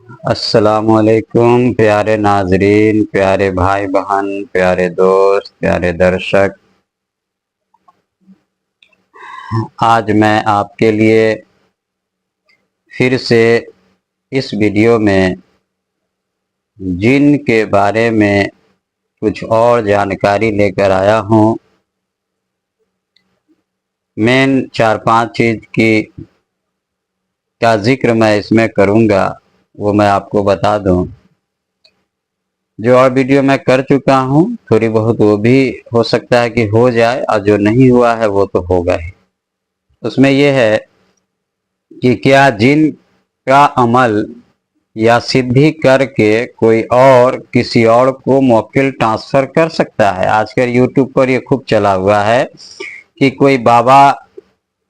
अस्सलामुअलैकुम प्यारे नाजरीन, प्यारे भाई बहन, प्यारे दोस्त, प्यारे दर्शक। आज मैं आपके लिए फिर से इस वीडियो में जिन के बारे में कुछ और जानकारी लेकर आया हूँ। मेन 4-5 चीज़ की का जिक्र मैं इसमें करूँगा, वो मैं आपको बता दूँ। जो और वीडियो मैं कर चुका हूँ थोड़ी बहुत, वो भी हो सकता है कि हो जाए, और जो नहीं हुआ है वो तो होगा ही। उसमें यह है कि क्या जिन का अमल या सिद्धि करके कोई और किसी और को मोक्किल ट्रांसफर कर सकता है। आजकल यूट्यूब पर ये खूब चला हुआ है कि कोई बाबा,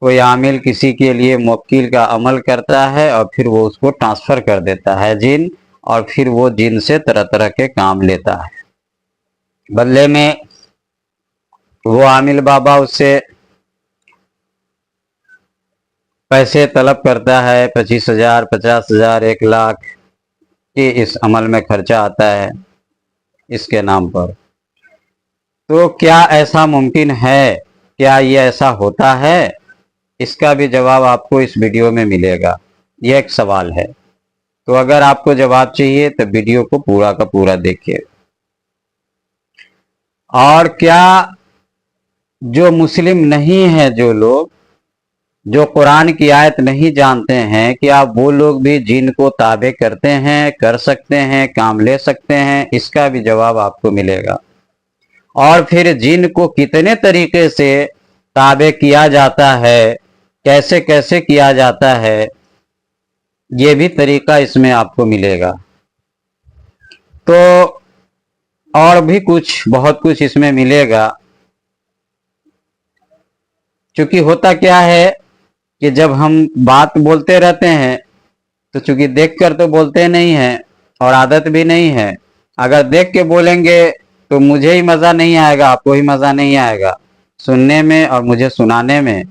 कोई आमिल किसी के लिए मोक्किल का अमल करता है और फिर वो उसको ट्रांसफर कर देता है जिन, और फिर वो जिन से तरह तरह के काम लेता है। बदले में वो आमिल बाबा उससे पैसे तलब करता है, 25,000, 50,000, 1 लाख कि इस अमल में खर्चा आता है इसके नाम पर। तो क्या ऐसा मुमकिन है? क्या ये ऐसा होता है? इसका भी जवाब आपको इस वीडियो में मिलेगा। यह एक सवाल है। तो अगर आपको जवाब चाहिए तो वीडियो को पूरा का पूरा देखिए। और क्या जो मुस्लिम नहीं है, जो लोग जो कुरान की आयत नहीं जानते हैं, क्या वो लोग भी जिन को ताबे करते हैं, कर सकते हैं, काम ले सकते हैं? इसका भी जवाब आपको मिलेगा। और फिर जिन को कितने तरीके से ताबे किया जाता है, कैसे कैसे किया जाता है, ये भी तरीका इसमें आपको मिलेगा। तो और भी कुछ, बहुत कुछ इसमें मिलेगा। क्योंकि होता क्या है कि जब हम बात बोलते रहते हैं तो चूंकि देख कर तो बोलते नहीं हैं, और आदत भी नहीं है। अगर देख के बोलेंगे तो मुझे ही मज़ा नहीं आएगा, आपको ही मज़ा नहीं आएगा सुनने में और मुझे सुनाने में।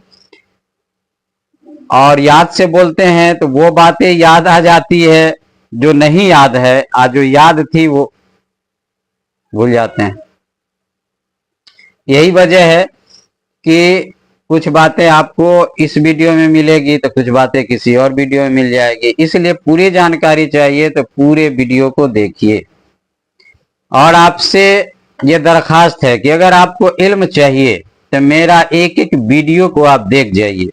और याद से बोलते हैं तो वो बातें याद आ जाती है जो नहीं याद है, आज जो याद थी वो भूल जाते हैं। यही वजह है कि कुछ बातें आपको इस वीडियो में मिलेगी तो कुछ बातें किसी और वीडियो में मिल जाएगी। इसलिए पूरी जानकारी चाहिए तो पूरे वीडियो को देखिए। और आपसे ये दरखास्त है कि अगर आपको इल्म चाहिए तो मेरा एक एक वीडियो को आप देख जाइए,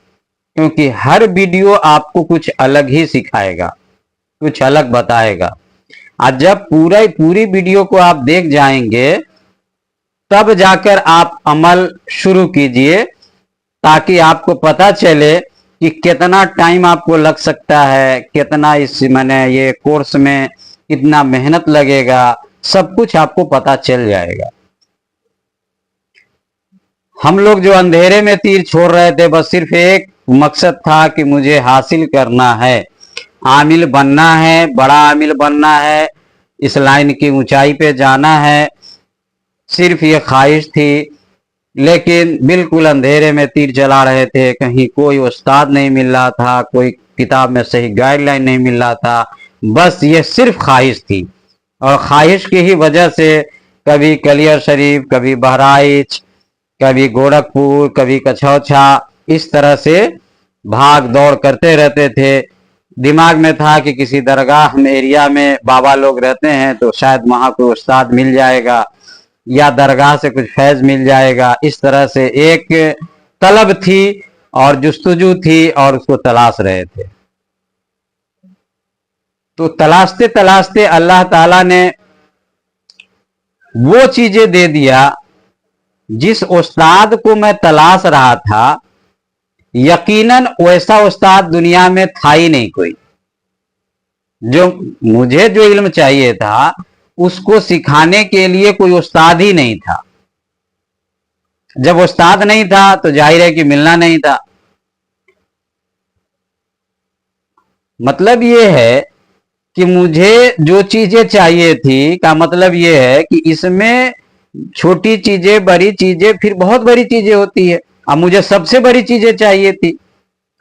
क्योंकि हर वीडियो आपको कुछ अलग ही सिखाएगा, कुछ अलग बताएगा। और जब पूरी वीडियो को आप देख जाएंगे तब जाकर आप अमल शुरू कीजिए, ताकि आपको पता चले कि कितना टाइम आपको लग सकता है, कितना इस मैंने ये कोर्स में कितना मेहनत लगेगा, सब कुछ आपको पता चल जाएगा। हम लोग जो अंधेरे में तीर छोड़ रहे थे, बस सिर्फ एक मकसद था कि मुझे हासिल करना है, आमिल बनना है, बड़ा आमिल बनना है, इस लाइन की ऊंचाई पे जाना है, सिर्फ ये ख्वाहिश थी। लेकिन बिल्कुल अंधेरे में तीर चला रहे थे, कहीं कोई उस्ताद नहीं मिल रहा था, कोई किताब में सही गाइडलाइन नहीं मिल रहा था, बस ये सिर्फ ख्वाहिश थी। और ख्वाहिश की ही वजह से कभी कलियर शरीफ, कभी बहराइच, कभी गोरखपुर, कभी कछौछा, इस तरह से भाग दौड़ करते रहते थे। दिमाग में था कि किसी दरगाह में एरिया में बाबा लोग रहते हैं तो शायद वहां कोई उस्ताद मिल जाएगा या दरगाह से कुछ फैज मिल जाएगा। इस तरह से एक तलब थी और जुस्तजू थी और उसको तलाश रहे थे। तो तलाशते तलाशते अल्लाह ताला ने वो चीजें दे दिया जिस उस्ताद को मैं तलाश रहा था। यकीनन वैसा उस्ताद दुनिया में था ही नहीं कोई। जो मुझे जो इल्म चाहिए था उसको सिखाने के लिए कोई उस्ताद ही नहीं था। जब उस्ताद नहीं था तो जाहिर है कि मिलना नहीं था। मतलब ये है कि मुझे जो चीजें चाहिए थी, का मतलब ये है कि इसमें छोटी चीजें, बड़ी चीजें, फिर बहुत बड़ी चीजें होती है। अब मुझे सबसे बड़ी चीजें चाहिए थी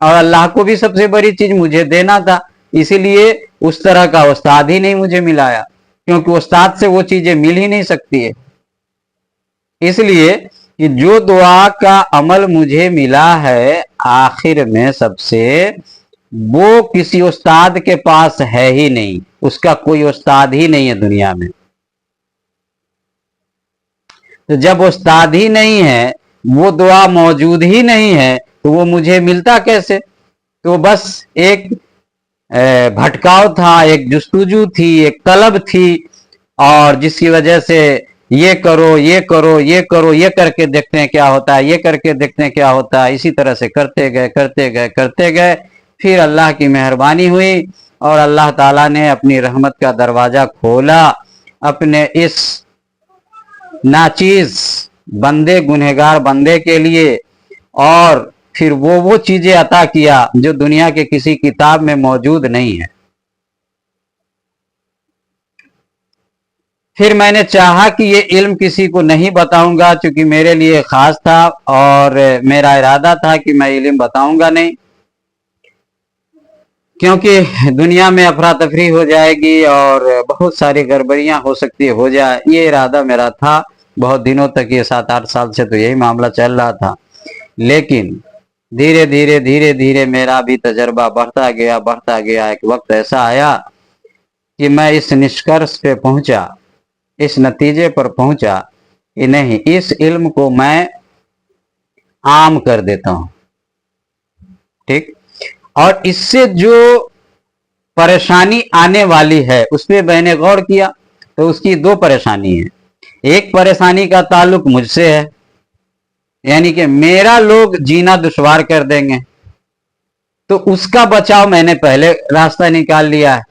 और अल्लाह को भी सबसे बड़ी चीज मुझे देना था। इसीलिए उस तरह का उस्ताद ही नहीं मुझे मिलाया, क्योंकि उस्ताद से वो चीजें मिल ही नहीं सकती है। इसलिए कि जो दुआ का अमल मुझे मिला है आखिर में सबसे, वो किसी उस्ताद के पास है ही नहीं, उसका कोई उस्ताद ही नहीं है दुनिया में। तो जब उस्ताद ही नहीं है, वो दुआ मौजूद ही नहीं है, तो वो मुझे मिलता कैसे? तो बस एक भटकाव था, एक जुस्तुजू थी, एक तलब थी, और जिसकी वजह से ये करो ये करो ये करो, ये करके देखते हैं क्या होता है, ये करके देखते हैं क्या होता है, इसी तरह से करते गए करते गए करते गए। फिर अल्लाह की मेहरबानी हुई और अल्लाह ताला ने अपनी रहमत का दरवाजा खोला अपने इस नाचीज बंदे, गुनहगार बंदे के लिए, और फिर वो चीजें अता किया जो दुनिया के किसी किताब में मौजूद नहीं है। फिर मैंने चाहा कि ये इल्म किसी को नहीं बताऊंगा, क्योंकि मेरे लिए खास था और मेरा इरादा था कि मैं इल्म बताऊंगा नहीं, क्योंकि दुनिया में अफरा तफरी हो जाएगी और बहुत सारी गड़बड़ियां हो सकती है, हो जाए, ये इरादा मेरा था बहुत दिनों तक। ये 7-8 साल से तो यही मामला चल रहा था। लेकिन धीरे धीरे धीरे धीरे मेरा भी तजर्बा बढ़ता गया बढ़ता गया। एक वक्त ऐसा आया कि मैं इस निष्कर्ष पे पहुंचा, इस नतीजे पर पहुंचा कि नहीं, इस इल्म को मैं आम कर देता हूं। ठीक, और इससे जो परेशानी आने वाली है उस पर मैंने गौर किया, तो उसकी दो परेशानी है। एक परेशानी का ताल्लुक मुझसे है, यानी कि मेरा लोग जीना दुश्वार कर देंगे, तो उसका बचाव मैंने पहले रास्ता निकाल लिया है।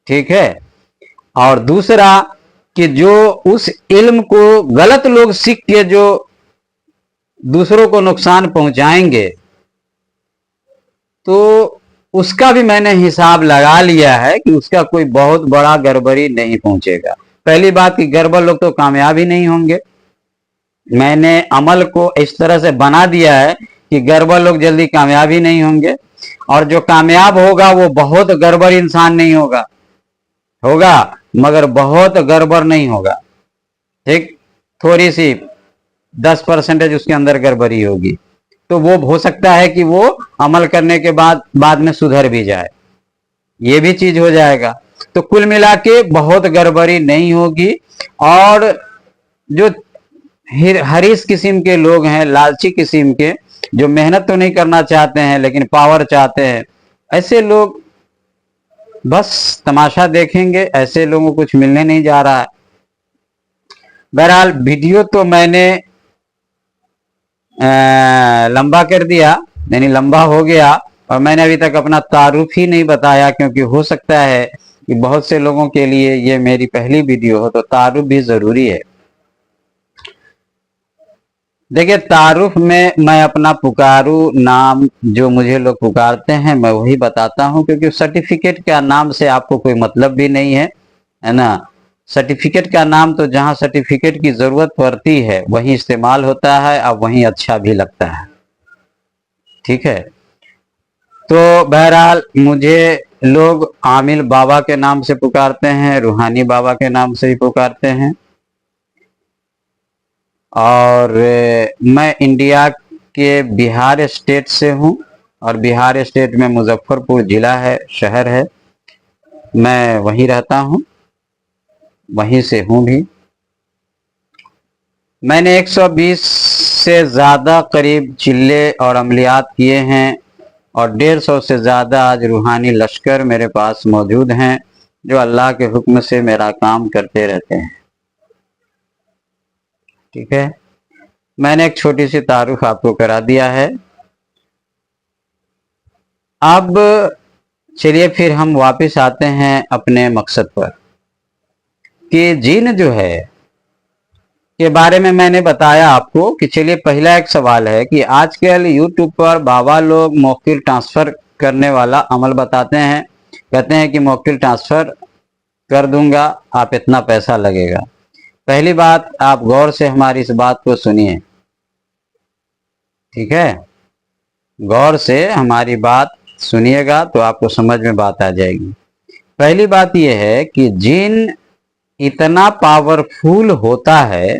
ठीक है। और दूसरा कि जो उस इल्म को गलत लोग सीख के जो दूसरों को नुकसान पहुंचाएंगे, तो उसका भी मैंने हिसाब लगा लिया है कि उसका कोई बहुत बड़ा गड़बड़ी नहीं पहुंचेगा। पहली बात कि गड़बड़ लोग तो कामयाब ही नहीं होंगे। मैंने अमल को इस तरह से बना दिया है कि गड़बड़ लोग जल्दी कामयाब ही नहीं होंगे, और जो कामयाब होगा वो बहुत गड़बड़ इंसान नहीं होगा, होगा मगर बहुत गड़बड़ नहीं होगा। ठीक, थोड़ी सी 10% उसके अंदर गड़बड़ी होगी, तो वो हो सकता है कि वो अमल करने के बाद में सुधर भी जाए, ये भी चीज हो जाएगा। तो कुल मिला के बहुत गड़बड़ी नहीं होगी। और जो हरीस किस्म के लोग हैं, लालची किस्म के, जो मेहनत तो नहीं करना चाहते हैं लेकिन पावर चाहते हैं, ऐसे लोग बस तमाशा देखेंगे, ऐसे लोगों को कुछ मिलने नहीं जा रहा है। बहरहाल वीडियो तो मैंने लंबा कर दिया, यानी लंबा हो गया, और मैंने अभी तक अपना तारुफ ही नहीं बताया, क्योंकि हो सकता है कि बहुत से लोगों के लिए ये मेरी पहली वीडियो हो, तो तारुफ भी जरूरी है। देखिए, तारुफ में मैं अपना पुकारू नाम जो मुझे लोग पुकारते हैं मैं वही बताता हूं, क्योंकि सर्टिफिकेट का नाम से आपको कोई मतलब भी नहीं है, है ना। सर्टिफिकेट का नाम तो जहां सर्टिफिकेट की जरूरत पड़ती है वहीं इस्तेमाल होता है, और वहीं अच्छा भी लगता है। ठीक है। तो बहरहाल मुझे लोग आमिल बाबा के नाम से पुकारते हैं, रूहानी बाबा के नाम से भी पुकारते हैं। और मैं इंडिया के बिहार स्टेट से हूं, और बिहार स्टेट में मुजफ्फरपुर जिला है, शहर है, मैं वहीं रहता हूं, वहीं से हूं भी। मैंने 120 से ज़्यादा करीब चिल्ले और अमलियात किए हैं, और 150 से ज़्यादा आज रूहानी लश्कर मेरे पास मौजूद हैं, जो अल्लाह के हुक्म से मेरा काम करते रहते हैं। ठीक है। मैंने एक छोटी सी तारुफ आपको करा दिया है। अब चलिए फिर हम वापस आते हैं अपने मकसद पर, कि जिन जो है के बारे में मैंने बताया आपको कि चलिए पहला एक सवाल है कि आजकल यूट्यूब पर बाबा लोग मौकिल ट्रांसफ़र करने वाला अमल बताते हैं, कहते हैं कि मौकिल ट्रांसफ़र कर दूंगा, आप इतना पैसा लगेगा। पहली बात, आप गौर से हमारी इस बात को सुनिए। ठीक है, गौर से हमारी बात सुनिएगा तो आपको समझ में बात आ जाएगी। पहली बात यह है कि जिन इतना पावरफुल होता है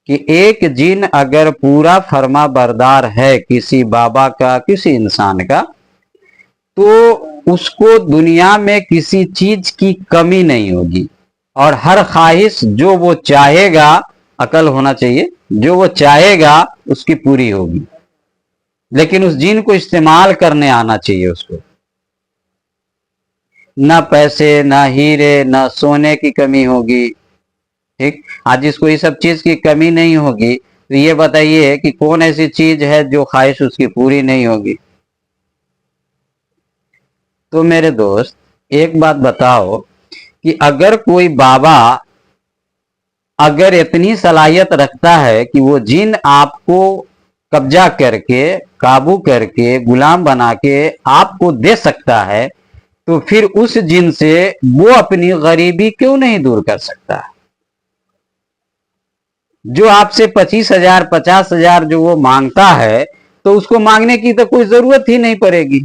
कि एक जिन अगर पूरा फर्मा बरदार है किसी बाबा का, किसी इंसान का, तो उसको दुनिया में किसी चीज की कमी नहीं होगी और हर ख्वाहिश जो वो चाहेगा, अकल होना चाहिए, जो वो चाहेगा उसकी पूरी होगी। लेकिन उस जिन को इस्तेमाल करने आना चाहिए उसको। ना पैसे, ना हीरे, ना सोने की कमी होगी। ठीक, आज जिसको ये सब चीज की कमी नहीं होगी तो ये बताइए कि कौन ऐसी चीज है जो ख्वाहिश उसकी पूरी नहीं होगी। तो मेरे दोस्त एक बात बताओ कि अगर कोई बाबा अगर इतनी सलाहियत रखता है कि वो जिन आपको कब्जा करके, काबू करके, गुलाम बना के आपको दे सकता है, तो फिर उस जिन से वो अपनी गरीबी क्यों नहीं दूर कर सकता? जो आपसे 25,000, 50,000 जो वो मांगता है, तो उसको मांगने की तो कोई जरूरत ही नहीं पड़ेगी,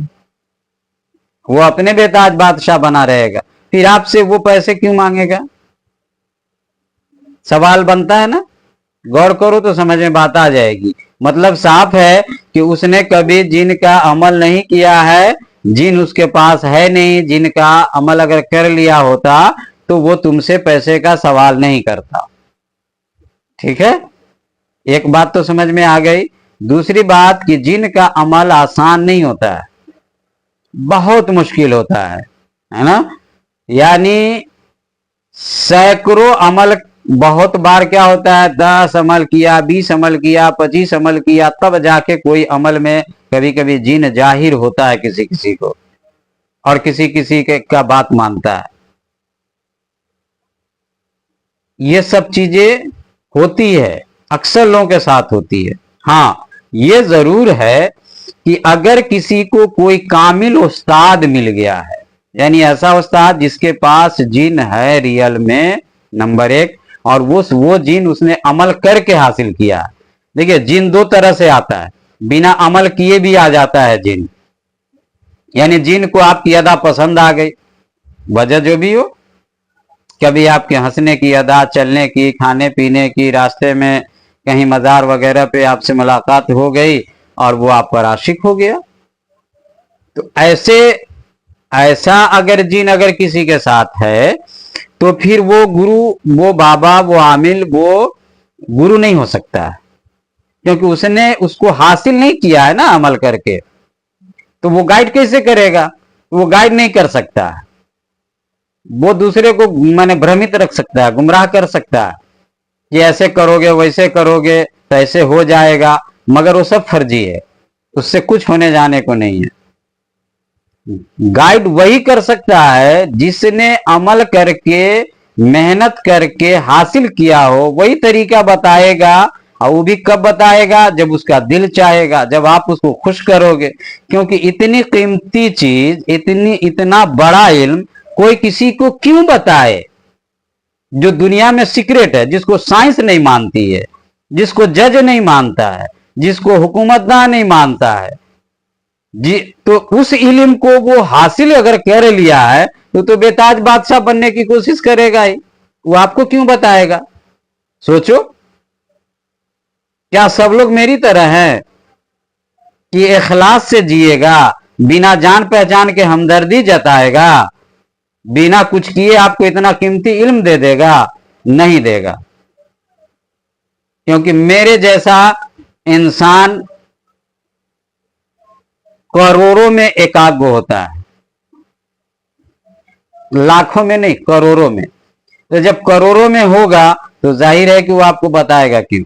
वो अपने बेताज बादशाह बना रहेगा। फिर आपसे वो पैसे क्यों मांगेगा? सवाल बनता है ना। गौर करो तो समझ में बात आ जाएगी। मतलब साफ है कि उसने कभी जिन का अमल नहीं किया है, जिन उसके पास है नहीं, जिनका अमल अगर कर लिया होता तो वो तुमसे पैसे का सवाल नहीं करता। ठीक है, एक बात तो समझ में आ गई। दूसरी बात कि जिन का अमल आसान नहीं होता है, बहुत मुश्किल होता है ना। यानी सैकड़ों अमल, बहुत बार क्या होता है 10 अमल किया, 20 अमल किया, 25 अमल किया, तब जाके कोई अमल में कभी कभी जिन जाहिर होता है किसी किसी को, और किसी किसी के का बात मानता है। ये सब चीजें होती है, अक्सर लोगों के साथ होती है। हाँ, ये जरूर है कि अगर किसी को कोई कामिल उस्ताद मिल गया है, यानी ऐसा उस्ताद जिसके पास जिन है रियल में, नंबर एक, और वो जिन उसने अमल करके हासिल किया। देखिए, जिन दो तरह से आता है, बिना अमल किए भी आ जाता है जिन। यानी जिन को आपकी अदा पसंद आ गई, वजह जो भी हो, कभी आपके हंसने की अदा, चलने की, खाने पीने की, रास्ते में कहीं मजार वगैरह पे आपसे मुलाकात हो गई और वो आप पर आशिक हो गया। तो ऐसा अगर जिन अगर किसी के साथ है तो फिर वो गुरु, वो बाबा, वो आमिल, वो गुरु नहीं हो सकता, क्योंकि उसने उसको हासिल नहीं किया है ना अमल करके। तो वो गाइड कैसे करेगा? वो गाइड नहीं कर सकता। वो दूसरे को माने भ्रमित रख सकता है, गुमराह कर सकता है कि ऐसे करोगे, वैसे करोगे तो ऐसे हो जाएगा, मगर वो सब फर्जी है, उससे कुछ होने जाने को नहीं है। गाइड वही कर सकता है जिसने अमल करके, मेहनत करके हासिल किया हो, वही तरीका बताएगा। और वो भी कब बताएगा? जब उसका दिल चाहेगा, जब आप उसको खुश करोगे। क्योंकि इतनी कीमती चीज, इतना बड़ा इल्म कोई किसी को क्यों बताए? जो दुनिया में सीक्रेट है, जिसको साइंस नहीं मानती है, जिसको जज नहीं मानता है, जिसको हुकूमतदार नहीं मानता है जी, तो उस इल्म को वो हासिल अगर कर लिया है तो बेताज बादशाह बनने की कोशिश करेगा ही। वो आपको क्यों बताएगा? सोचो, क्या सब लोग मेरी तरह हैं कि इखलास से जिएगा, बिना जान पहचान के हमदर्दी जताएगा, बिना कुछ किए आपको इतना कीमती इल्म दे देगा? नहीं देगा। क्योंकि मेरे जैसा इंसान करोड़ों में एकाध गो होता है, लाखों में नहीं, करोड़ों में। तो जब करोड़ों में होगा तो जाहिर है कि वो आपको बताएगा क्यों।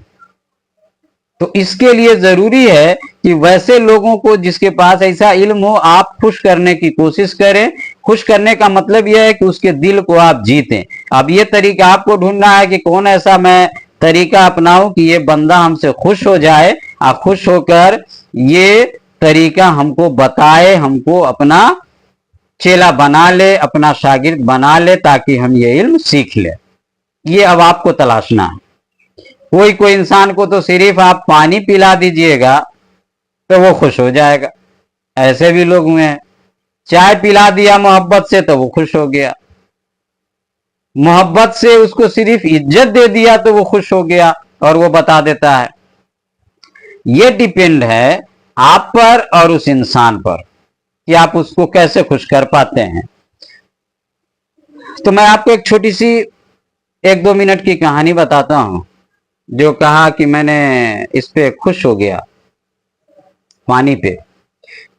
तो इसके लिए जरूरी है कि वैसे लोगों को जिसके पास ऐसा इल्म हो, आप खुश करने की कोशिश करें। खुश करने का मतलब यह है कि उसके दिल को आप जीतें। अब ये तरीका आपको ढूंढना है कि कौन ऐसा मैं तरीका अपनाऊं कि ये बंदा हमसे खुश हो जाए, और खुश होकर ये तरीका हमको बताए, हमको अपना चेला बना ले, अपना शागिर्द बना ले, ताकि हम ये इल्म सीख ले। ये अब आपको तलाशना है। कोई इंसान को तो सिर्फ आप पानी पिला दीजिएगा तो वो खुश हो जाएगा, ऐसे भी लोग हुए हैं। चाय पिला दिया मोहब्बत से तो वो खुश हो गया, मोहब्बत से उसको सिर्फ इज्जत दे दिया तो वो खुश हो गया और वो बता देता है। ये डिपेंड है आप पर और उस इंसान पर कि आप उसको कैसे खुश कर पाते हैं। तो मैं आपको एक छोटी सी 1-2 मिनट की कहानी बताता हूं, जो कहा कि मैंने इस पे खुश हो गया, पानी पे।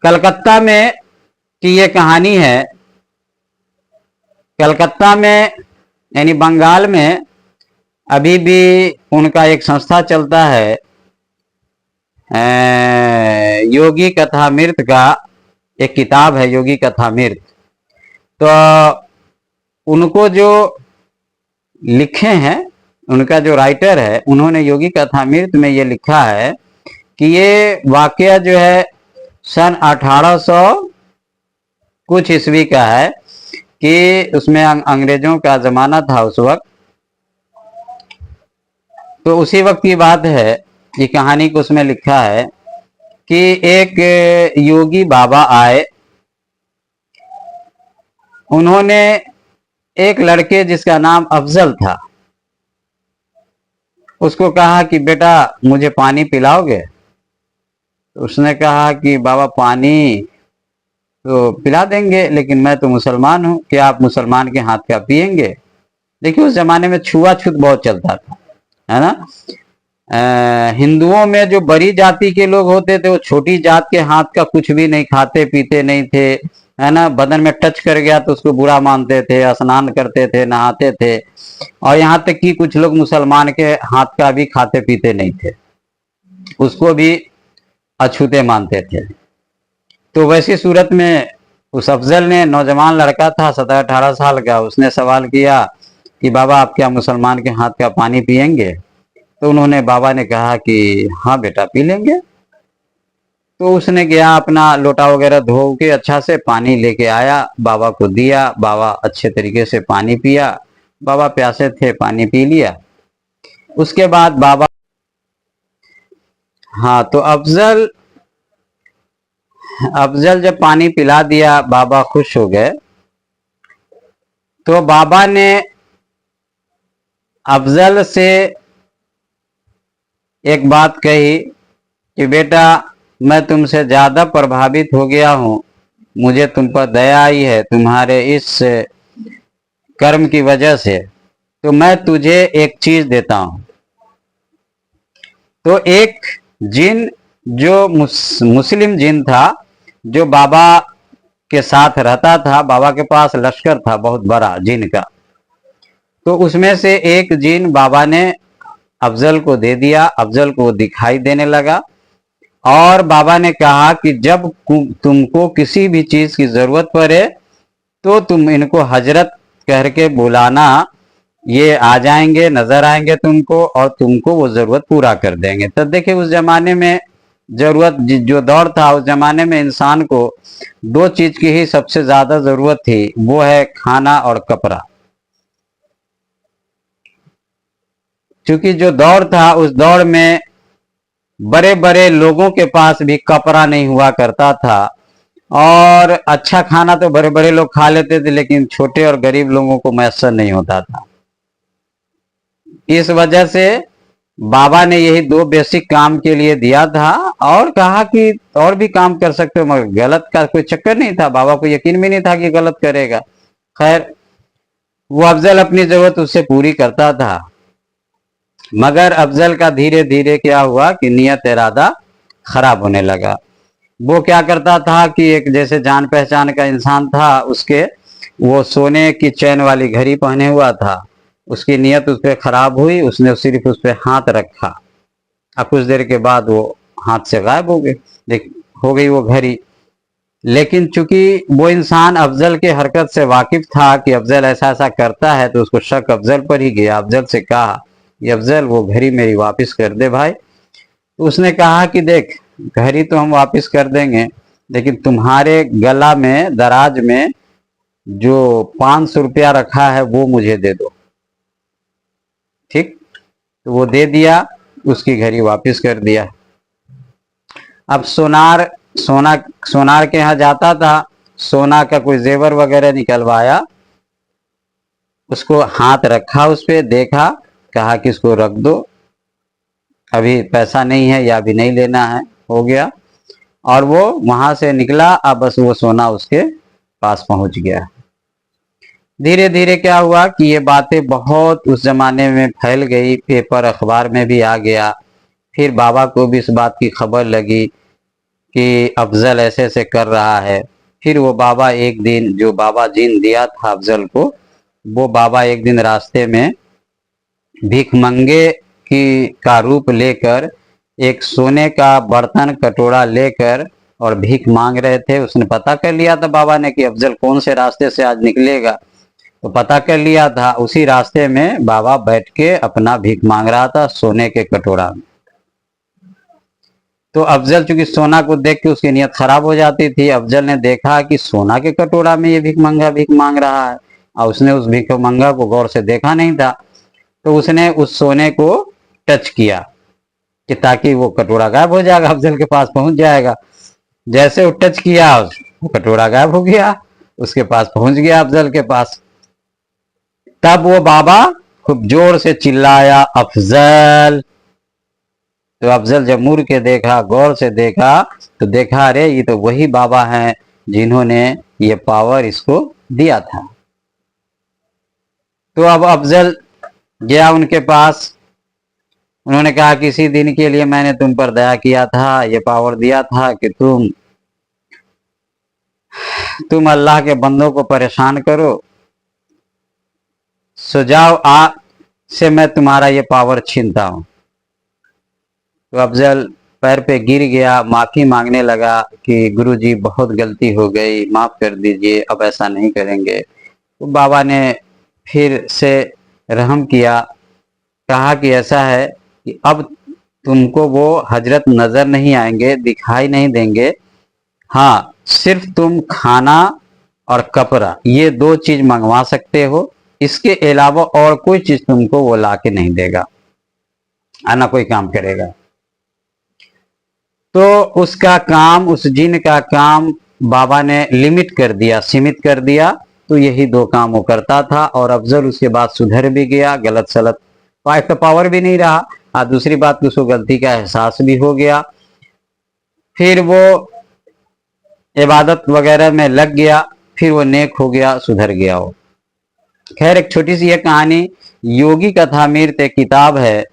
कलकत्ता में की ये कहानी है। कलकत्ता में यानी बंगाल में अभी भी उनका एक संस्था चलता है, योगी कथामृत का एक किताब है, योगी कथामृत। तो उनको जो लिखे हैं, उनका जो राइटर है, उन्होंने योगी कथामृत में ये लिखा है कि ये वाकया जो है सन 1800 कुछ ईस्वी का है, कि उसमें अंग्रेजों का जमाना था उस वक्त। तो उसी वक्त की बात है, ये कहानी को उसमें लिखा है कि एक योगी बाबा आए। उन्होंने एक लड़के जिसका नाम अफजल था, उसको कहा कि बेटा मुझे पानी पिलाओगे? तो उसने कहा कि बाबा पानी तो पिला देंगे, लेकिन मैं तो मुसलमान हूं, क्या आप मुसलमान के हाथ का पिएंगे? देखिए उस जमाने में छुआछूत बहुत चलता था, है ना। हिंदुओं में जो बड़ी जाति के लोग होते थे वो छोटी जात के हाथ का कुछ भी नहीं खाते पीते नहीं थे, है ना। बदन में टच कर गया तो उसको बुरा मानते थे, स्नान करते थे, नहाते थे, और यहाँ तक कि कुछ लोग मुसलमान के हाथ का भी खाते पीते नहीं थे, उसको भी अछूते मानते थे। तो वैसी सूरत में उस अफजल ने, नौजवान लड़का था 17-18 साल का, उसने सवाल किया कि बाबा आप क्या मुसलमान के हाथ का पानी पिएंगे? तो उन्होंने, बाबा ने कहा कि हाँ बेटा पी लेंगे। तो उसने गया, अपना लोटा वगैरह धो के अच्छा से पानी लेके आया, बाबा को दिया, बाबा अच्छे तरीके से पानी पिया। बाबा प्यासे थे, पानी पी लिया। उसके बाद बाबा, हाँ, तो अफजल जब पानी पिला दिया, बाबा खुश हो गए। तो बाबा ने अफजल से एक बात कही कि बेटा मैं तुमसे ज्यादा प्रभावित हो गया हूं, मुझे तुम पर दया आई है तुम्हारे इस कर्म की वजह से, तो मैं तुझे एक चीज देता हूं। तो एक जिन, जो मुस्लिम जिन था, जो बाबा के साथ रहता था, बाबा के पास लश्कर था बहुत बड़ा जिन का, तो उसमें से एक जिन बाबा ने अफजल को दे दिया। अफजल को दिखाई देने लगा और बाबा ने कहा कि जब तुमको किसी भी चीज की जरूरत पड़े तो तुम इनको हजरत कह के बुलाना, ये आ जाएंगे, नजर आएंगे तुमको और तुमको वो जरूरत पूरा कर देंगे। तो देखिए उस जमाने में जरूरत, जो दौर था उस जमाने में इंसान को 2 चीज की ही सबसे ज्यादा जरूरत थी, वो है खाना और कपड़ा। क्योंकि जो दौर था उस दौर में बड़े बड़े लोगों के पास भी कपड़ा नहीं हुआ करता था, और अच्छा खाना तो बड़े बड़े लोग खा लेते थे, लेकिन छोटे और गरीब लोगों को मैसर नहीं होता था। इस वजह से बाबा ने यही 2 बेसिक काम के लिए दिया था, और कहा कि और भी काम कर सकते हो, मगर गलत का कोई चक्कर नहीं था। बाबा को यकीन भी नहीं था कि गलत करेगा। खैर, वो अफजल अपनी जरूरत उससे पूरी करता था, मगर अफजल का धीरे धीरे क्या हुआ कि नियत इरादा खराब होने लगा। वो क्या करता था कि एक जैसे जान पहचान का इंसान था, उसके वो सोने की चैन वाली घड़ी पहने हुआ था, उसकी नियत उस पर खराब हुई, उसने सिर्फ उस पर हाथ रखा और कुछ देर के बाद वो हाथ से गायब हो गए, हो गई वो घड़ी। लेकिन चूंकि वो इंसान अफजल के हरकत से वाकिफ था कि अफजल ऐसा ऐसा करता है, तो उसको शक अफजल पर ही गया। अफजल से कहा कि अफजल वो घड़ी मेरी वापस कर दे भाई। तो उसने कहा कि देख, घड़ी तो हम वापस कर देंगे, लेकिन तुम्हारे गला में, दराज में जो 500 रुपया रखा है वो मुझे दे दो। ठीक, तो वो दे दिया, उसकी घड़ी वापस कर दिया। अब सोनार के यहाँ जाता था, सोना का कोई जेवर वगैरह निकलवाया, उसको हाथ रखा उस पे, देखा, कहा कि इसको रख दो, अभी पैसा नहीं है या अभी नहीं लेना है, हो गया। और वो वहां से निकला, अब बस वो सोना उसके पास पहुंच गया। धीरे धीरे क्या हुआ कि ये बातें बहुत उस जमाने में फैल गई, पेपर अखबार में भी आ गया। फिर बाबा को भी इस बात की खबर लगी कि अफजल ऐसे ऐसे कर रहा है। फिर वो बाबा एक दिन, जो बाबा जिन दिया था अफजल को, वो बाबा एक दिन रास्ते में भीख मंगे की का रूप लेकर एक सोने का बर्तन कटोरा लेकर और भीख मांग रहे थे। उसने पता कर लिया था बाबा ने कि अफजल कौन से रास्ते से आज निकलेगा, तो पता कर लिया था। उसी रास्ते में बाबा बैठ के अपना भीख मांग रहा था सोने के कटोरा में। तो अफजल चूंकि सोना को देख के उसकी नीयत खराब हो जाती थी, अफजल ने देखा कि सोना के कटोरा में ये भीख मांग रहा है, और उसने उस भीख मंगा को गौर से देखा नहीं था। तो उसने उस सोने को टच किया कि ताकि वो कटोरा गायब हो जाएगा, अफजल के पास पहुंच जाएगा। जैसे वो टच किया, वो कटोरा गायब हो गया, उसके पास पहुंच गया अफजल के पास। तब वो बाबा खूब जोर से चिल्लाया, अफजल। तो अफजल जब मुड़ के देखा, गौर से देखा, तो देखा अरे ये तो वही बाबा हैं जिन्होंने ये पावर इसको दिया था। तो अब अफजल गया उनके पास। उन्होंने कहा कि इसी दिन के लिए मैंने तुम पर दया किया था, ये पावर दिया था कि तुम अल्लाह के बंदों को परेशान करो, सो जाओ, आज से मैं तुम्हारा ये पावर छीनता हूं। तो अफजल पैर पे गिर गया, माफी मांगने लगा कि गुरुजी बहुत गलती हो गई, माफ कर दीजिए, अब ऐसा नहीं करेंगे। तो बाबा ने फिर से रहम किया, कहा कि ऐसा है कि अब तुमको वो हजरत नजर नहीं आएंगे, दिखाई नहीं देंगे, हाँ सिर्फ तुम खाना और कपड़ा ये दो चीज मंगवा सकते हो, इसके अलावा और कोई चीज तुमको वो ला के नहीं देगा, आना कोई काम करेगा। तो उसका काम, उस जिन का काम बाबा ने लिमिट कर दिया, सीमित कर दिया। तो यही दो काम वो करता था। और अफजल उसके बाद सुधर भी गया, गलत सलत तो पावर भी नहीं रहा, और दूसरी बात उसको गलती का एहसास भी हो गया। फिर वो इबादत वगैरह में लग गया, फिर वो नेक हो गया, सुधर गया वो। खैर, एक छोटी सी यह कहानी, योगी कथामृत एक किताब है,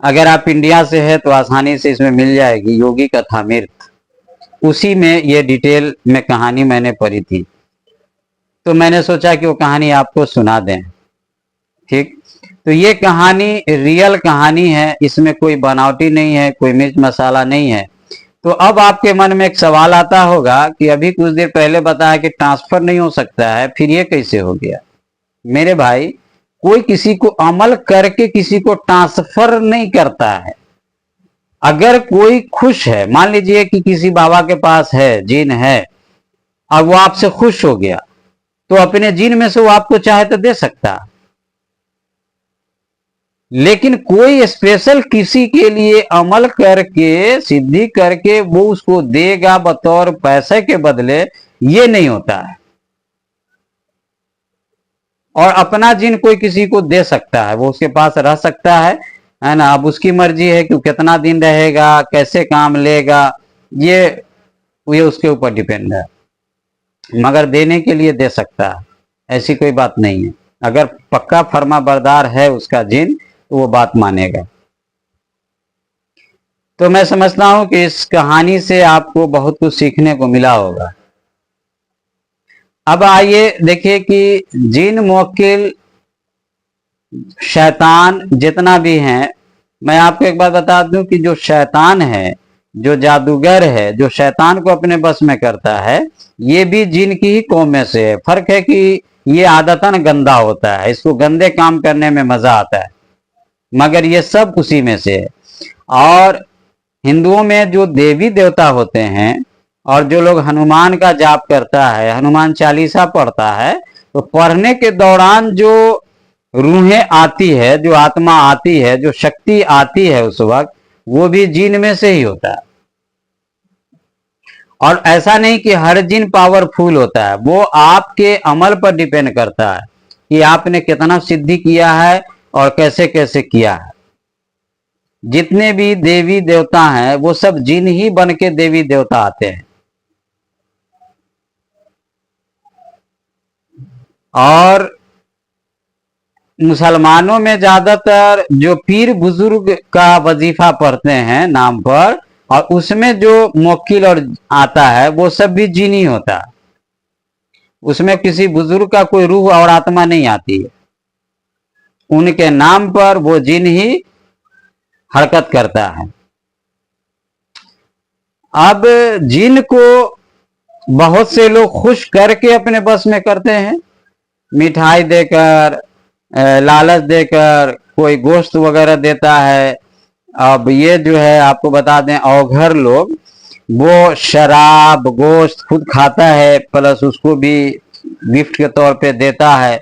अगर आप इंडिया से है तो आसानी से इसमें मिल जाएगी, योगी कथामृत। उसी में ये डिटेल में कहानी मैंने पढ़ी थी, तो मैंने सोचा कि वो कहानी आपको सुना दें। ठीक, तो ये कहानी रियल कहानी है, इसमें कोई बनावटी नहीं है, कोई मिर्च मसाला नहीं है। तो अब आपके मन में एक सवाल आता होगा कि अभी कुछ देर पहले बताया कि ट्रांसफर नहीं हो सकता है, फिर ये कैसे हो गया? मेरे भाई, कोई किसी को अमल करके किसी को ट्रांसफर नहीं करता है। अगर कोई खुश है, मान लीजिए कि किसी बाबा के पास है, जिन है, और वो आपसे खुश हो गया, तो अपने जिन में से वो आपको चाहे तो दे सकता है। लेकिन कोई स्पेशल किसी के लिए अमल करके, सिद्धि करके वो उसको देगा बतौर पैसे के बदले, ये नहीं होता है। और अपना जिन कोई किसी को दे सकता है, वो उसके पास रह सकता है ना। अब उसकी मर्जी है कि कितना दिन रहेगा, कैसे काम लेगा, ये उसके ऊपर डिपेंड है, मगर देने के लिए दे सकता है, ऐसी कोई बात नहीं है। अगर पक्का फर्मा बरदार है उसका जिन, तो वो बात मानेगा। तो मैं समझता हूं कि इस कहानी से आपको बहुत कुछ सीखने को मिला होगा। अब आइए देखिए कि जिन, मुवक्किल, शैतान जितना भी है, मैं आपको एक बात बता दूं कि जो शैतान है, जो जादूगर है, जो शैतान को अपने बस में करता है, ये भी जिन की ही कौम में से है। फर्क है कि ये आदतन गंदा होता है, इसको गंदे काम करने में मजा आता है, मगर ये सब उसी में से है। और हिंदुओं में जो देवी देवता होते हैं, और जो लोग हनुमान का जाप करता है, हनुमान चालीसा पढ़ता है, तो पढ़ने के दौरान जो रूहें आती है, जो आत्मा आती है, जो शक्ति आती है उस वक्त, वो भी जिन में से ही होता है। और ऐसा नहीं कि हर जिन पावरफुल होता है, वो आपके अमल पर डिपेंड करता है कि आपने कितना सिद्धि किया है और कैसे कैसे किया है। जितने भी देवी देवता हैं वो सब जिन ही बन के देवी देवता आते हैं। और मुसलमानों में ज्यादातर जो पीर बुजुर्ग का वजीफा पढ़ते हैं नाम पर, और उसमें जो मोक्किल और आता है वो सब भी जिन ही होता है। उसमें किसी बुजुर्ग का कोई रूह और आत्मा नहीं आती है, उनके नाम पर वो जिन ही हरकत करता है। अब जिन को बहुत से लोग खुश करके अपने बस में करते हैं, मिठाई देकर, लालच देकर, कोई गोश्त वगैरह देता है। अब ये जो है आपको बता दें, अवघर लोग वो शराब गोश्त खुद खाता है प्लस उसको भी गिफ्ट के तौर पे देता है।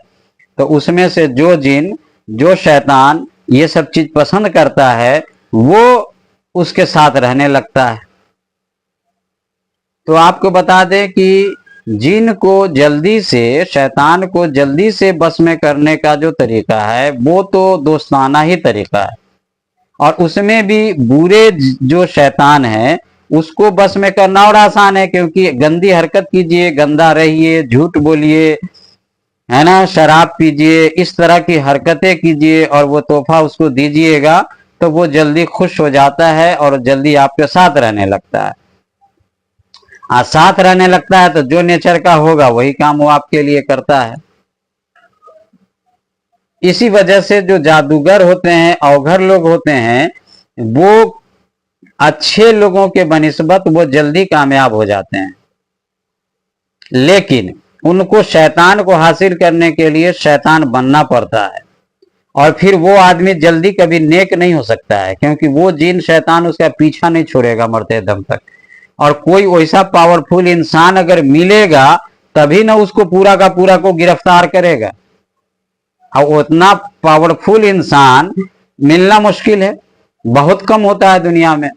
तो उसमें से जो जिन, जो शैतान ये सब चीज पसंद करता है वो उसके साथ रहने लगता है। तो आपको बता दें कि जिन को जल्दी से, शैतान को जल्दी से बस में करने का जो तरीका है वो तो दोस्ताना ही तरीका है। और उसमें भी बुरे जो शैतान है उसको बस में करना और आसान है, क्योंकि गंदी हरकत कीजिए, गंदा रहिए, झूठ बोलिए, है ना, शराब पीजिए, इस तरह की हरकतें कीजिए और वो तोहफा उसको दीजिएगा तो वो जल्दी खुश हो जाता है और जल्दी आपके साथ रहने लगता है। साथ रहने लगता है तो जो नेचर का होगा वही काम वो आपके लिए करता है। इसी वजह से जो जादूगर होते हैं, अवघर लोग होते हैं, वो अच्छे लोगों के बनिस्बत वो जल्दी कामयाब हो जाते हैं। लेकिन उनको शैतान को हासिल करने के लिए शैतान बनना पड़ता है, और फिर वो आदमी जल्दी कभी नेक नहीं हो सकता है, क्योंकि वो जिन शैतान उसका पीछा नहीं छोड़ेगा मरते दम तक। और कोई वैसा पावरफुल इंसान अगर मिलेगा तभी ना उसको पूरा का पूरा को गिरफ्तार करेगा, और उतना पावरफुल इंसान मिलना मुश्किल है, बहुत कम होता है दुनिया में।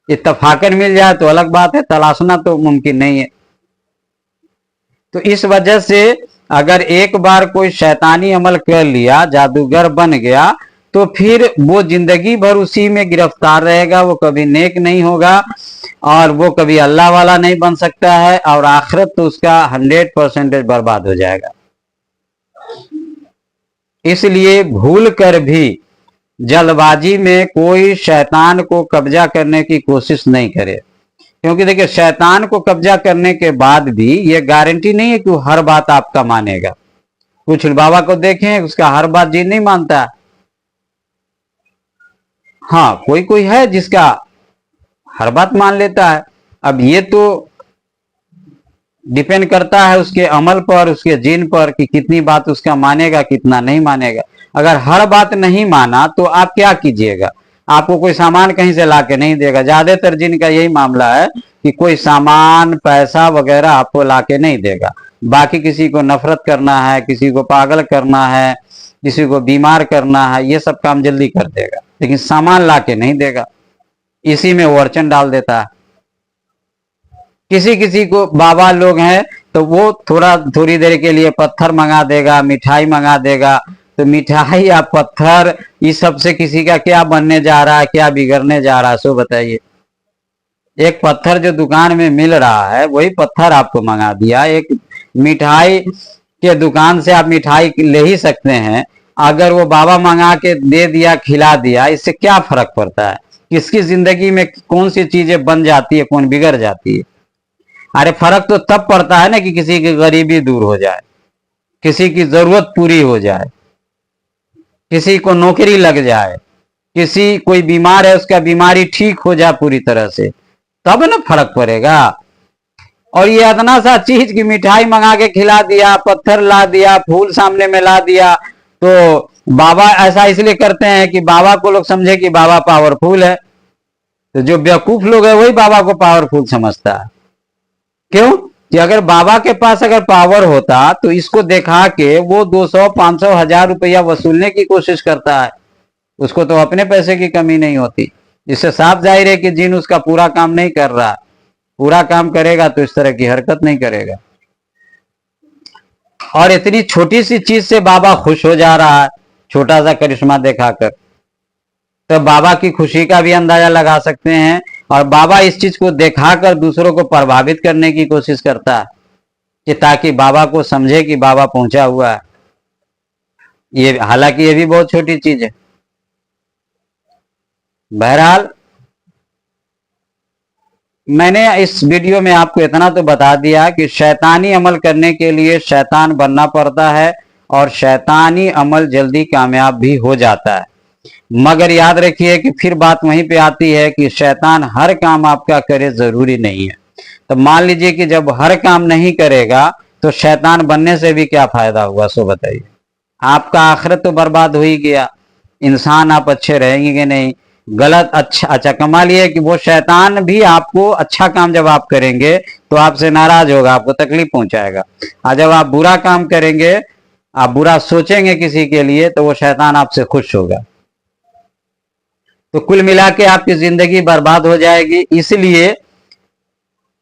इत्तफाकन मिल जाए तो अलग बात है, तलाशना तो मुमकिन नहीं है। तो इस वजह से अगर एक बार कोई शैतानी अमल कर लिया, जादूगर बन गया, तो फिर वो जिंदगी भर उसी में गिरफ्तार रहेगा, वो कभी नेक नहीं होगा और वो कभी अल्लाह वाला नहीं बन सकता है, और आखिरत तो उसका 100% बर्बाद हो जाएगा। इसलिए भूल कर भी जल्दबाजी में कोई शैतान को कब्जा करने की कोशिश नहीं करे, क्योंकि देखिए शैतान को कब्जा करने के बाद भी ये गारंटी नहीं है कि वो हर बात आपका मानेगा। कुछ बाबा को देखें, उसका हर बात जी नहीं मानता। हाँ, कोई कोई है जिसका हर बात मान लेता है। अब ये तो डिपेंड करता है उसके अमल पर, उसके जिन पर, कि कितनी बात उसका मानेगा, कितना नहीं मानेगा। अगर हर बात नहीं माना तो आप क्या कीजिएगा, आपको कोई सामान कहीं से लाके नहीं देगा। ज्यादातर जिन का यही मामला है कि कोई सामान पैसा वगैरह आपको लाके नहीं देगा। बाकी किसी को नफरत करना है, किसी को पागल करना है, किसी को बीमार करना है, ये सब काम जल्दी कर देगा, लेकिन सामान लाके नहीं देगा। इसी में वो अड़चन डाल देता है। किसी किसी को बाबा लोग हैं तो वो थोड़ी देर के लिए पत्थर मंगा देगा, मिठाई मंगा देगा। तो मिठाई या पत्थर इस सब से किसी का क्या बनने जा रहा है, क्या बिगड़ने जा रहा है, सो बताइए। एक पत्थर जो दुकान में मिल रहा है वही पत्थर आपको मंगा दिया। एक मिठाई के दुकान से आप मिठाई ले ही सकते हैं, अगर वो बाबा मंगा के दे दिया, खिला दिया, इससे क्या फर्क पड़ता है? किसकी जिंदगी में कौन सी चीजें बन जाती है, कौन बिगड़ जाती है? अरे फर्क तो तब पड़ता है ना कि किसी की गरीबी दूर हो जाए, किसी की जरूरत पूरी हो जाए, किसी को नौकरी लग जाए, किसी कोई बीमार है उसका बीमारी ठीक हो जाए पूरी तरह से, तब ना फर्क पड़ेगा। और ये इतना सा चीज की मिठाई मंगा के खिला दिया, पत्थर ला दिया, फूल सामने में ला दिया, तो बाबा ऐसा इसलिए करते हैं कि बाबा को लोग समझे कि बाबा पावरफुल है। तो जो बेवकूफ लोग है वही बाबा को पावरफुल समझता है। क्यों? कि अगर बाबा के पास अगर पावर होता तो इसको देखा के वो 200, 500, 1000 रुपया वसूलने की कोशिश करता है। उसको तो अपने पैसे की कमी नहीं होती। इससे साफ जाहिर है कि जिन उसका पूरा काम नहीं कर रहा। पूरा काम करेगा तो इस तरह की हरकत नहीं करेगा। और इतनी छोटी सी चीज से बाबा खुश हो जा रहा है, छोटा सा करिश्मा दिखाकर, तो बाबा की खुशी का भी अंदाजा लगा सकते हैं। और बाबा इस चीज को दिखाकर दूसरों को प्रभावित करने की कोशिश करता है कि ताकि बाबा को समझे कि बाबा पहुंचा हुआ है। ये हालांकि ये भी बहुत छोटी चीज है। बहरहाल मैंने इस वीडियो में आपको इतना तो बता दिया कि शैतानी अमल करने के लिए शैतान बनना पड़ता है और शैतानी अमल जल्दी कामयाब भी हो जाता है। मगर याद रखिए कि फिर बात वहीं पे आती है कि शैतान हर काम आपका करे जरूरी नहीं है। तो मान लीजिए कि जब हर काम नहीं करेगा तो शैतान बनने से भी क्या फायदा हुआ, सो बताइए। आपका आखिरत तो बर्बाद हो ही गया, इंसान आप अच्छे रहेंगे कि नहीं, गलत अच्छा कमाल ये है कि वो शैतान भी आपको अच्छा काम जब आप करेंगे तो आपसे नाराज होगा, आपको तकलीफ पहुंचाएगा। और जब आप बुरा काम करेंगे, आप बुरा सोचेंगे किसी के लिए, तो वो शैतान आपसे खुश होगा। तो कुल मिला के आपकी जिंदगी बर्बाद हो जाएगी। इसलिए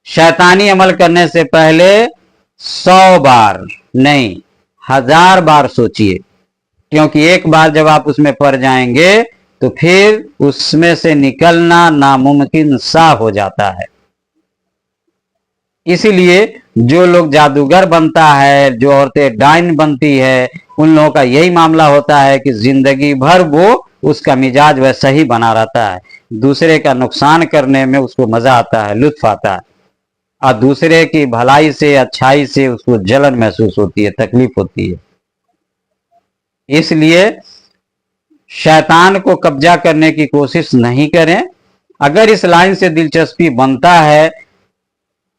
शैतानी अमल करने से पहले 100 बार नहीं 1000 बार सोचिए, क्योंकि एक बार जब आप उसमें पड़ जाएंगे तो फिर उसमें से निकलना नामुमकिन सा हो जाता है। इसीलिए जो लोग जादूगर बनता है, जो औरतें डाइन बनती है, उन लोगों का यही मामला होता है कि जिंदगी भर वो उसका मिजाज वैसा ही बना रहता है। दूसरे का नुकसान करने में उसको मजा आता है, लुत्फ आता है, और दूसरे की भलाई से अच्छाई से उसको जलन महसूस होती है, तकलीफ होती है। इसलिए शैतान को कब्जा करने की कोशिश नहीं करें। अगर इस लाइन से दिलचस्पी बनता है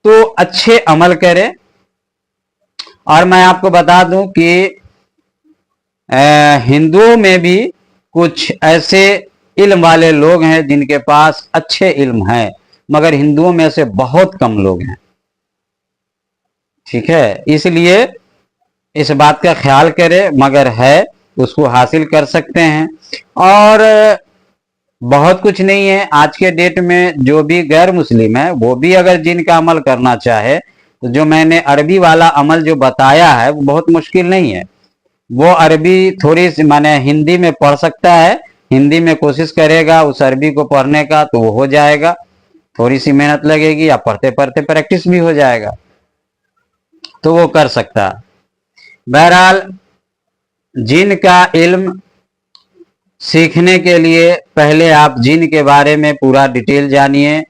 तो अच्छे अमल करें। और मैं आपको बता दूं कि हिंदुओं में भी कुछ ऐसे इल्म वाले लोग हैं जिनके पास अच्छे इल्म हैं, मगर हिंदुओं में से बहुत कम लोग हैं। ठीक है, इसलिए इस बात का ख्याल करें, मगर है उसको हासिल कर सकते हैं। और बहुत कुछ नहीं है, आज के डेट में जो भी गैर मुस्लिम है वो भी अगर जिन का अमल करना चाहे तो जो मैंने अरबी वाला अमल जो बताया है वो बहुत मुश्किल नहीं है। वो अरबी थोड़ी सी माने हिंदी में पढ़ सकता है, हिंदी में कोशिश करेगा उस अरबी को पढ़ने का तो वो हो जाएगा। थोड़ी सी मेहनत लगेगी या पढ़ते पढ़ते प्रैक्टिस भी हो जाएगा, तो वो कर सकता है। बहरहाल जिन का इल्म सीखने के लिए पहले आप जिन के बारे में पूरा डिटेल जानिए,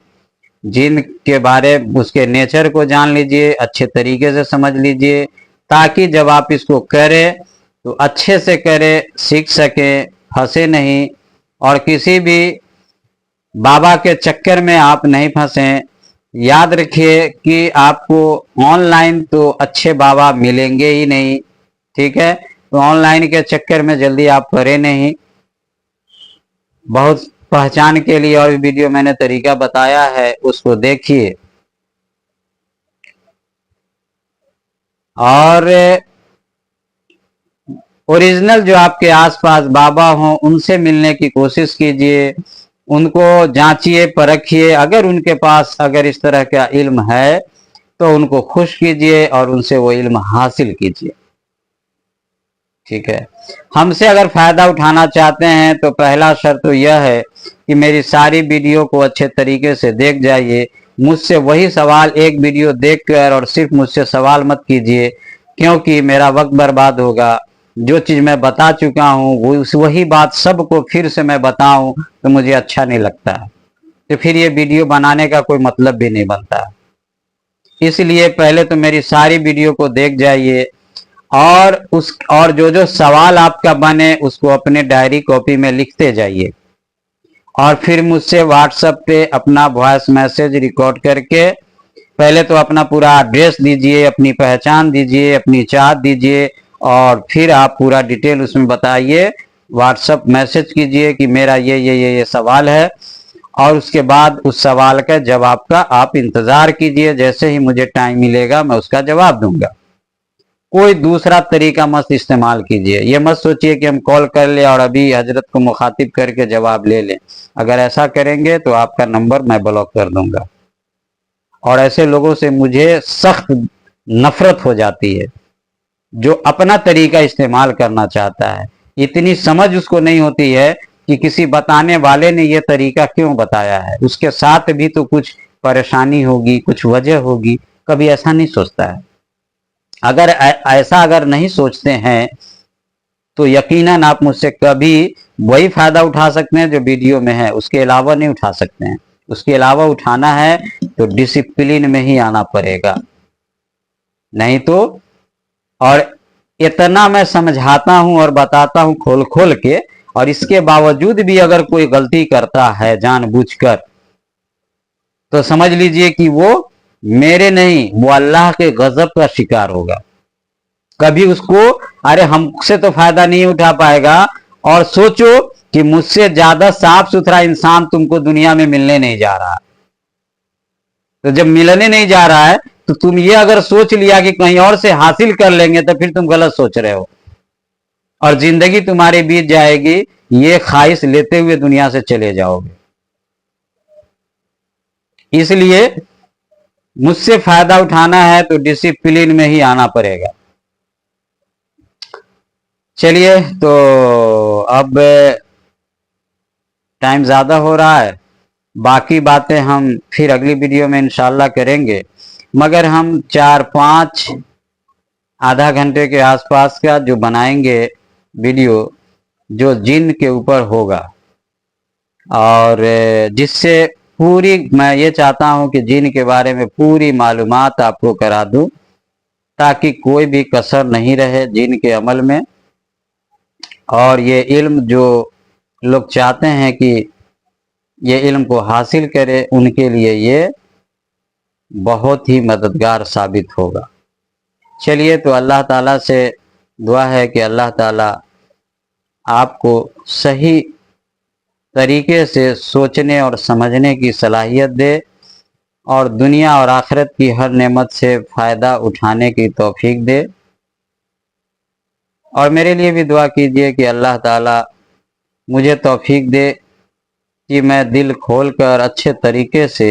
जिन के बारे उसके नेचर को जान लीजिए, अच्छे तरीके से समझ लीजिए, ताकि जब आप इसको करें तो अच्छे से करें, सीख सके, फंसे नहीं। और किसी भी बाबा के चक्कर में आप नहीं फंसें। याद रखिए कि आपको ऑनलाइन तो अच्छे बाबा मिलेंगे ही नहीं, ठीक है, तो ऑनलाइन के चक्कर में जल्दी आप पड़े नहीं। बहुत पहचान के लिए और वीडियो मैंने तरीका बताया है, उसको देखिए। और ओरिजिनल जो आपके आसपास बाबा हो उनसे मिलने की कोशिश कीजिए, उनको जांचिए परखिए। अगर उनके पास अगर इस तरह का इल्म है तो उनको खुश कीजिए और उनसे वो इल्म हासिल कीजिए। ठीक है, हमसे अगर फायदा उठाना चाहते हैं तो पहला शर्त तो यह है कि मेरी सारी वीडियो को अच्छे तरीके से देख जाइए। मुझसे वही सवाल एक वीडियो देखकर और सिर्फ मुझसे सवाल मत कीजिए, क्योंकि मेरा वक्त बर्बाद होगा। जो चीज मैं बता चुका हूँ वही बात सबको फिर से मैं बताऊं तो मुझे अच्छा नहीं लगता, तो फिर ये वीडियो बनाने का कोई मतलब भी नहीं बनता। इसलिए पहले तो मेरी सारी वीडियो को देख जाइए और जो जो सवाल आपका बने उसको अपने डायरी कॉपी में लिखते जाइए, और फिर मुझसे व्हाट्सएप पे अपना वॉइस मैसेज रिकॉर्ड करके पहले तो अपना पूरा एड्रेस दीजिए, अपनी पहचान दीजिए, अपनी चाहत दीजिए, और फिर आप पूरा डिटेल उसमें बताइए। व्हाट्सएप मैसेज कीजिए कि मेरा ये सवाल है, और उसके बाद उस सवाल का जवाब का आप इंतजार कीजिए। जैसे ही मुझे टाइम मिलेगा मैं उसका जवाब दूंगा। कोई दूसरा तरीका मत इस्तेमाल कीजिए। ये मत सोचिए कि हम कॉल कर ले और अभी हजरत को मुखातिब करके जवाब ले लें। अगर ऐसा करेंगे तो आपका नंबर मैं ब्लॉक कर दूंगा। और ऐसे लोगों से मुझे सख्त नफरत हो जाती है, जो अपना तरीका इस्तेमाल करना चाहता है। इतनी समझ उसको नहीं होती है कि किसी बताने वाले ने यह तरीका क्यों बताया है, उसके साथ भी तो कुछ परेशानी होगी, कुछ वजह होगी। कभी ऐसा नहीं सोचता है। अगर ऐसा अगर नहीं सोचते हैं तो यकीनन आप मुझसे कभी वही फायदा उठा सकते हैं जो वीडियो में है, उसके अलावा नहीं उठा सकते हैं। उसके अलावा उठाना है तो डिसिप्लिन में ही आना पड़ेगा, नहीं तो। और इतना मैं समझाता हूं और बताता हूं खोल खोल के, और इसके बावजूद भी अगर कोई गलती करता है जानबूझकर, तो समझ लीजिए कि वो मेरे नहीं, वो अल्लाह के गजब का शिकार होगा। कभी उसको, अरे हमसे तो फायदा नहीं उठा पाएगा, और सोचो कि मुझसे ज्यादा साफ सुथरा इंसान तुमको दुनिया में मिलने नहीं जा रहा। तो जब मिलने नहीं जा रहा है तो तुम ये अगर सोच लिया कि कहीं और से हासिल कर लेंगे, तो फिर तुम गलत सोच रहे हो, और जिंदगी तुम्हारी बीत जाएगी, ये ख्वाहिश लेते हुए दुनिया से चले जाओगे। इसलिए मुझसे फायदा उठाना है तो डिसिप्लिन में ही आना पड़ेगा। चलिए, तो अब टाइम ज़्यादा हो रहा है, बाकी बातें हम फिर अगली वीडियो में इंशाल्लाह करेंगे। मगर हम 4-5 आधा घंटे के आसपास का जो बनाएंगे वीडियो, जो जिन के ऊपर होगा, और जिससे पूरी, मैं ये चाहता हूं कि जिन के बारे में पूरी मालूमात आपको करा दूं, ताकि कोई भी कसर नहीं रहे जिन के अमल में। और ये इल्म जो लोग चाहते हैं कि ये इल्म को हासिल करे, उनके लिए ये बहुत ही मददगार साबित होगा। चलिए, तो अल्लाह ताला से दुआ है कि अल्लाह ताला आपको सही तरीके से सोचने और समझने की सलाहियत दे, और दुनिया और आखिरत की हर नेमत से फ़ायदा उठाने की तौफीक दे। और मेरे लिए भी दुआ कीजिए कि अल्लाह ताला मुझे तौफीक दे कि मैं दिल खोलकर अच्छे तरीके से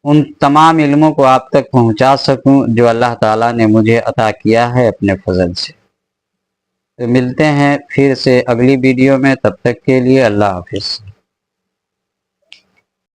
उन तमाम इल्मों को आप तक पहुंचा सकूं जो अल्लाह ताला ने मुझे अता किया है अपने फजल से। तो मिलते हैं फिर से अगली वीडियो में, तब तक के लिए अल्लाह हाफिज़।